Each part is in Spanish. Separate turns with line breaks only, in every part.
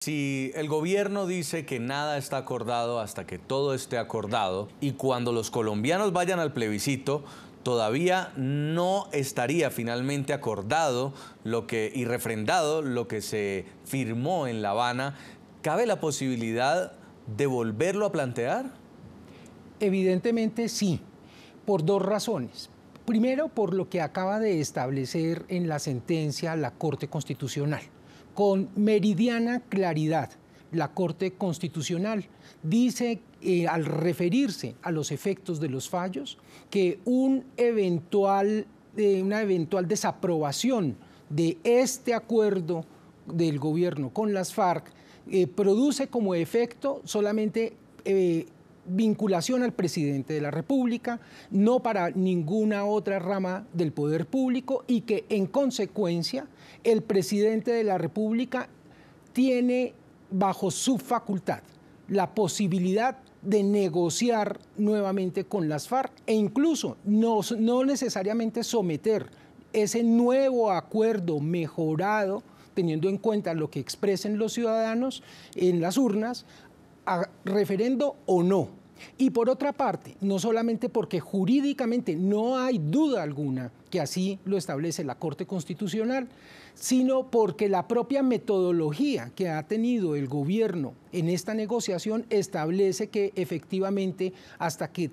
Si el gobierno dice que nada está acordado hasta que todo esté acordado, y cuando los colombianos vayan al plebiscito, todavía no estaría finalmente acordado y refrendado lo que se firmó en La Habana, ¿cabe la posibilidad de volverlo a plantear?
Evidentemente sí, por dos razones. Primero, por lo que acaba de establecer en la sentencia la Corte Constitucional. Con meridiana claridad, la Corte Constitucional dice, al referirse a los efectos de los fallos, que una eventual desaprobación de este acuerdo del gobierno con las FARC produce como efecto solamente vinculación al presidente de la República, no para ninguna otra rama del poder público, y que en consecuencia el presidente de la República tiene bajo su facultad la posibilidad de negociar nuevamente con las FARC e incluso no necesariamente someter ese nuevo acuerdo mejorado, teniendo en cuenta lo que expresen los ciudadanos en las urnas, a referendo o no. Y por otra parte, no solamente porque jurídicamente no hay duda alguna que así lo establece la Corte Constitucional, sino porque la propia metodología que ha tenido el gobierno en esta negociación establece que efectivamente hasta que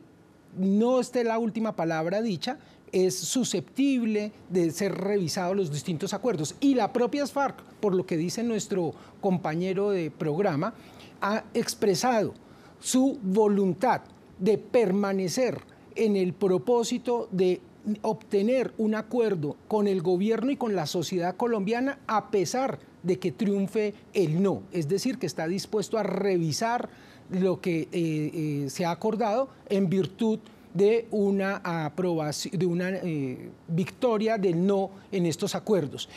no esté la última palabra dicha, es susceptible de ser revisados los distintos acuerdos. Y la propia FARC, por lo que dice nuestro compañero de programa, ha expresado su voluntad de permanecer en el propósito de obtener un acuerdo con el gobierno y con la sociedad colombiana a pesar de que triunfe el no. Es decir, que está dispuesto a revisar lo que se ha acordado en virtud de una aprobación, de una victoria del no en estos acuerdos.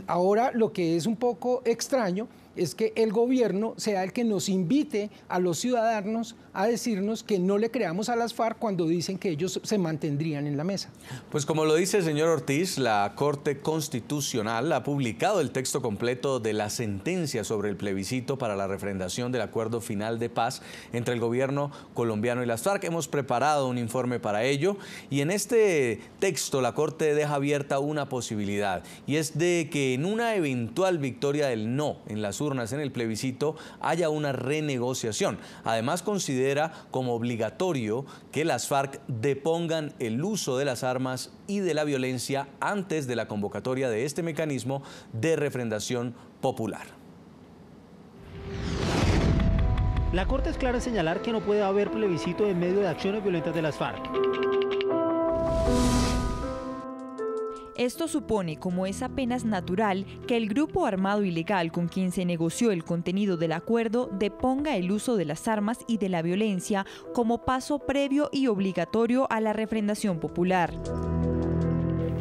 Ahora, lo que es un poco extraño es que el gobierno sea el que nos invite a los ciudadanos a decirnos que no le creamos a las FARC cuando dicen que ellos se mantendrían en la mesa.
Pues como lo dice el señor Ortiz, la Corte Constitucional ha publicado el texto completo de la sentencia sobre el plebiscito para la refrendación del acuerdo final de paz entre el gobierno colombiano y las FARC. Hemos preparado un informe para ello y en este texto la Corte deja abierta una posibilidad, y es de que en una eventual victoria del no en las urnas en el plebiscito haya una renegociación. Además, considera como obligatorio que las FARC depongan el uso de las armas y de la violencia antes de la convocatoria de este mecanismo de refrendación popular.
La Corte es clara en señalar que no puede haber plebiscito en medio de acciones violentas de las FARC.
Esto supone, como es apenas natural, que el grupo armado ilegal con quien se negoció el contenido del acuerdo deponga el uso de las armas y de la violencia como paso previo y obligatorio a la refrendación popular.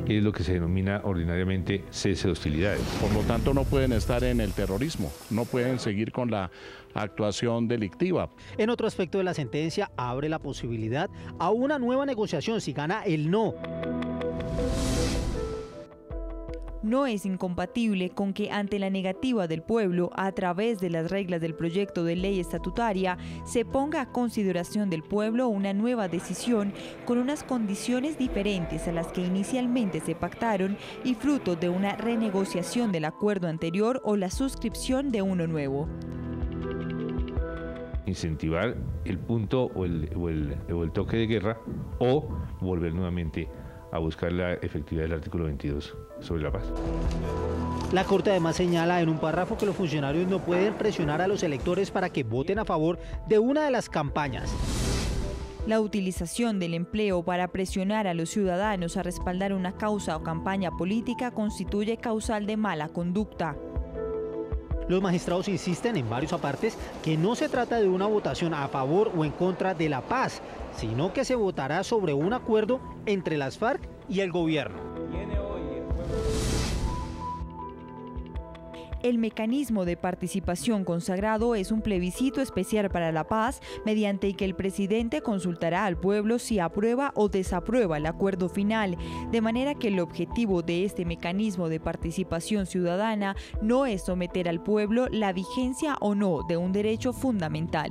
Es lo que se denomina ordinariamente cese de hostilidades.
Por lo tanto, no pueden estar en el terrorismo, no pueden seguir con la actuación delictiva.
En otro aspecto de la sentencia, abre la posibilidad a una nueva negociación si gana el no.
No es incompatible con que ante la negativa del pueblo, a través de las reglas del proyecto de ley estatutaria, se ponga a consideración del pueblo una nueva decisión con unas condiciones diferentes a las que inicialmente se pactaron y fruto de una renegociación del acuerdo anterior o la suscripción de uno nuevo.
Incentivar el punto o el toque de guerra o volver nuevamente a buscar la efectividad del artículo 22 sobre la paz.
La Corte además señala en un párrafo que los funcionarios no pueden presionar a los electores para que voten a favor de una de las campañas.
La utilización del empleo para presionar a los ciudadanos a respaldar una causa o campaña política constituye causal de mala conducta.
Los magistrados insisten en varios apartes que no se trata de una votación a favor o en contra de la paz, sino que se votará sobre un acuerdo entre las FARC y el gobierno.
El mecanismo de participación consagrado es un plebiscito especial para la paz, mediante el que el presidente consultará al pueblo si aprueba o desaprueba el acuerdo final, de manera que el objetivo de este mecanismo de participación ciudadana no es someter al pueblo la vigencia o no de un derecho fundamental.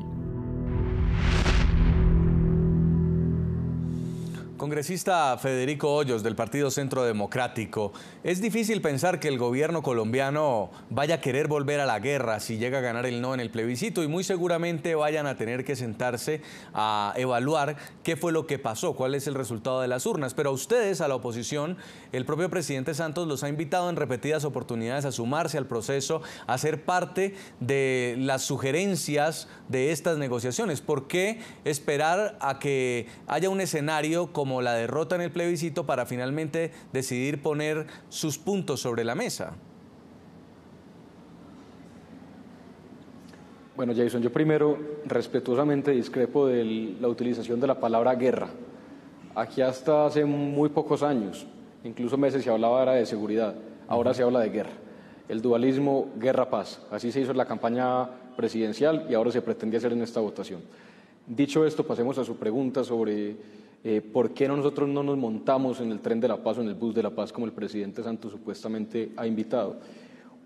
Congresista Federico Hoyos, del Partido Centro Democrático, es difícil pensar que el gobierno colombiano vaya a querer volver a la guerra si llega a ganar el no en el plebiscito, y muy seguramente vayan a tener que sentarse a evaluar qué fue lo que pasó, cuál es el resultado de las urnas. Pero a ustedes, a la oposición, el propio presidente Santos los ha invitado en repetidas oportunidades a sumarse al proceso, a ser parte de las sugerencias de estas negociaciones. ¿Por qué esperar a que haya un escenario como la derrota en el plebiscito para finalmente decidir poner sus puntos sobre la mesa?
Bueno, Jason, yo primero respetuosamente discrepo de la utilización de la palabra guerra. Aquí hasta hace muy pocos años, incluso meses, se hablaba era de seguridad, ahora se habla de guerra. El dualismo guerra-paz, así se hizo en la campaña presidencial y ahora se pretende hacer en esta votación. Dicho esto, pasemos a su pregunta sobre por qué nosotros no nos montamos en el tren de la paz o en el bus de la paz como el presidente Santos supuestamente ha invitado.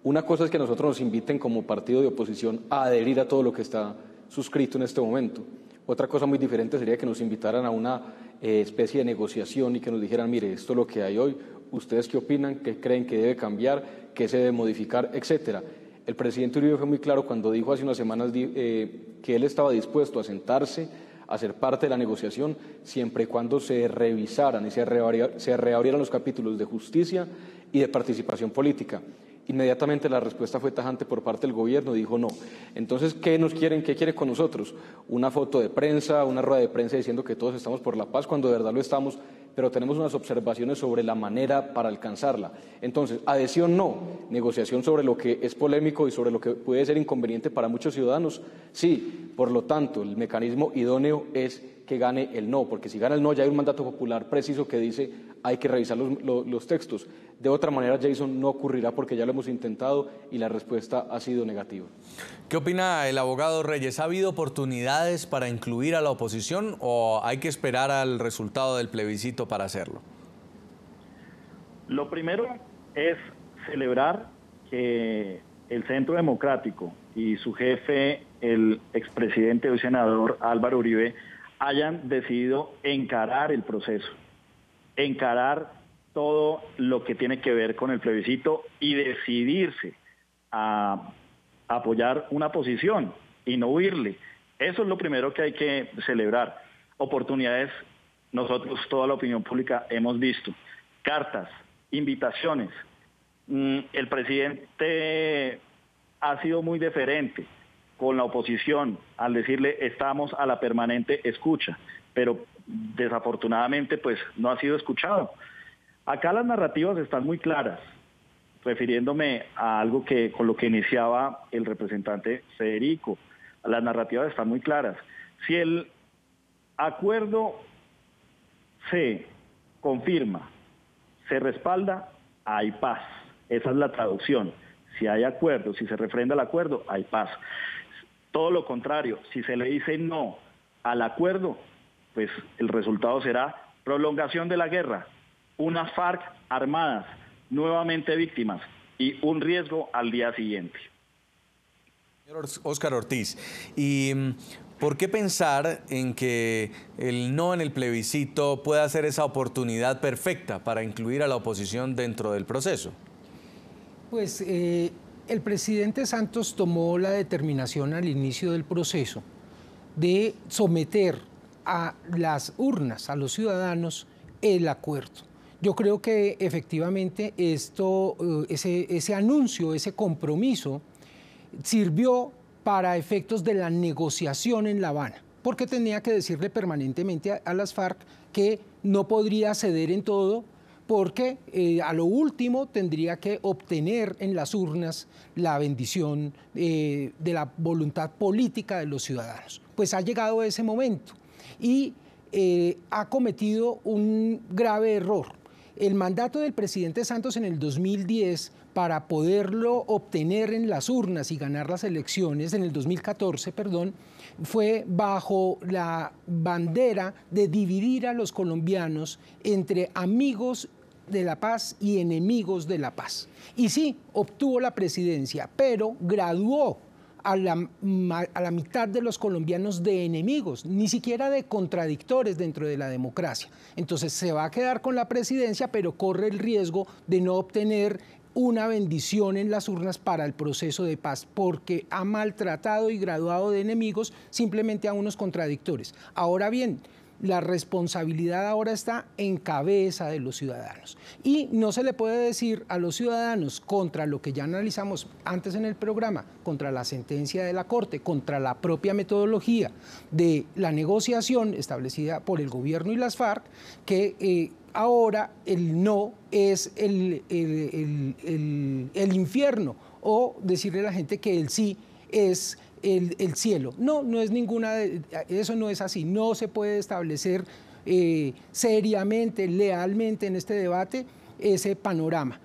Una cosa es que nosotros nos inviten como partido de oposición a adherir a todo lo que está suscrito en este momento. Otra cosa muy diferente sería que nos invitaran a una especie de negociación y que nos dijeran, mire, esto es lo que hay hoy, ustedes qué opinan, qué creen que debe cambiar, qué se debe modificar, etcétera. El presidente Uribe fue muy claro cuando dijo hace unas semanas que él estaba dispuesto a sentarse, a ser parte de la negociación, siempre y cuando se revisaran y se reabrieran los capítulos de justicia y de participación política. Inmediatamente la respuesta fue tajante por parte del gobierno, dijo no. Entonces, ¿qué nos quieren? ¿Qué quieren con nosotros? Una foto de prensa, una rueda de prensa diciendo que todos estamos por la paz, cuando de verdad lo estamos, pero tenemos unas observaciones sobre la manera para alcanzarla. Entonces, adhesión no, negociación sobre lo que es polémico y sobre lo que puede ser inconveniente para muchos ciudadanos, sí. Por lo tanto, el mecanismo idóneo es que gane el no, porque si gana el no ya hay un mandato popular preciso que dice hay que revisar los textos. De otra manera, Jason, no ocurrirá porque ya lo hemos intentado y la respuesta ha sido negativa.
¿Qué opina el abogado Reyes? ¿Ha habido oportunidades para incluir a la oposición o hay que esperar al resultado del plebiscito para hacerlo?
Lo primero es celebrar que el Centro Democrático y su jefe, el expresidente y senador Álvaro Uribe, hayan decidido encarar el proceso, encarar todo lo que tiene que ver con el plebiscito y decidirse a apoyar una posición y no huirle. Eso es lo primero que hay que celebrar. Oportunidades, nosotros, toda la opinión pública, hemos visto. Cartas, invitaciones. El presidente ha sido muy deferente con la oposición al decirle estamos a la permanente escucha, pero desafortunadamente pues no ha sido escuchado. Acá las narrativas están muy claras, refiriéndome a algo que con lo que iniciaba el representante Federico. Las narrativas están muy claras. Si el acuerdo se confirma, se respalda, hay paz. Esa es la traducción. Si hay acuerdo, si se refrenda el acuerdo, hay paz. Todo lo contrario, si se le dice no al acuerdo, pues el resultado será prolongación de la guerra, unas FARC armadas, nuevamente víctimas y un riesgo al día siguiente.
Señor Óscar Ortiz, ¿y por qué pensar en que el no en el plebiscito pueda ser esa oportunidad perfecta para incluir a la oposición dentro del proceso?
Pues el presidente Santos tomó la determinación al inicio del proceso de someter a las urnas, a los ciudadanos, el acuerdo. Yo creo que efectivamente ese anuncio, ese compromiso, sirvió para efectos de la negociación en La Habana, porque tenía que decirle permanentemente a las FARC que no podría ceder en todo, porque a lo último tendría que obtener en las urnas la bendición de la voluntad política de los ciudadanos. Pues ha llegado ese momento y ha cometido un grave error, El mandato del presidente Santos en el 2010 para poderlo obtener en las urnas y ganar las elecciones, en el 2014, perdón, fue bajo la bandera de dividir a los colombianos entre amigos de la paz y enemigos de la paz. Y sí, obtuvo la presidencia, pero graduó a la mitad de los colombianos de enemigos, ni siquiera de contradictores dentro de la democracia. Entonces se va a quedar con la presidencia, pero corre el riesgo de no obtener una bendición en las urnas para el proceso de paz, porque ha maltratado y graduado de enemigos simplemente a unos contradictores. Ahora bien, la responsabilidad ahora está en cabeza de los ciudadanos. Y no se le puede decir a los ciudadanos, contra lo que ya analizamos antes en el programa, contra la sentencia de la Corte, contra la propia metodología de la negociación establecida por el gobierno y las FARC, que ahora el no es el infierno, o decirle a la gente que el sí es el cielo. No, no es eso no es así. No se puede establecer seriamente, lealmente en este debate ese panorama.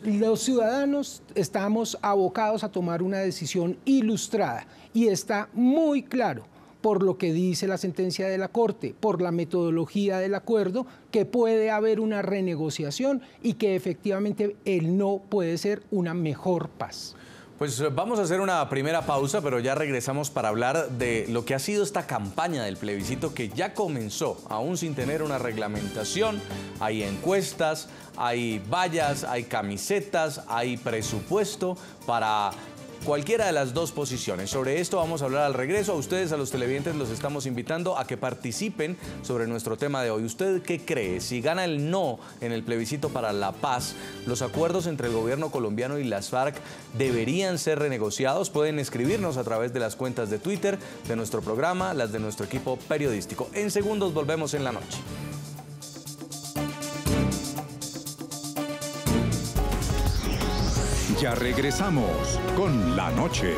Los ciudadanos estamos abocados a tomar una decisión ilustrada y está muy claro por lo que dice la sentencia de la Corte, por la metodología del acuerdo, que puede haber una renegociación y que efectivamente el no puede ser una mejor paz.
Pues vamos a hacer una primera pausa, pero ya regresamos para hablar de lo que ha sido esta campaña del plebiscito que ya comenzó, aún sin tener una reglamentación. Hay encuestas, hay vallas, hay camisetas, hay presupuesto para cualquiera de las dos posiciones. Sobre esto vamos a hablar al regreso. A ustedes, a los televidentes, los estamos invitando a que participen sobre nuestro tema de hoy. ¿Usted qué cree? Si gana el no en el plebiscito para la paz, ¿los acuerdos entre el gobierno colombiano y las FARC deberían ser renegociados? Pueden escribirnos a través de las cuentas de Twitter de nuestro programa, las de nuestro equipo periodístico. En segundos volvemos en la noche.
Ya regresamos con La Noche.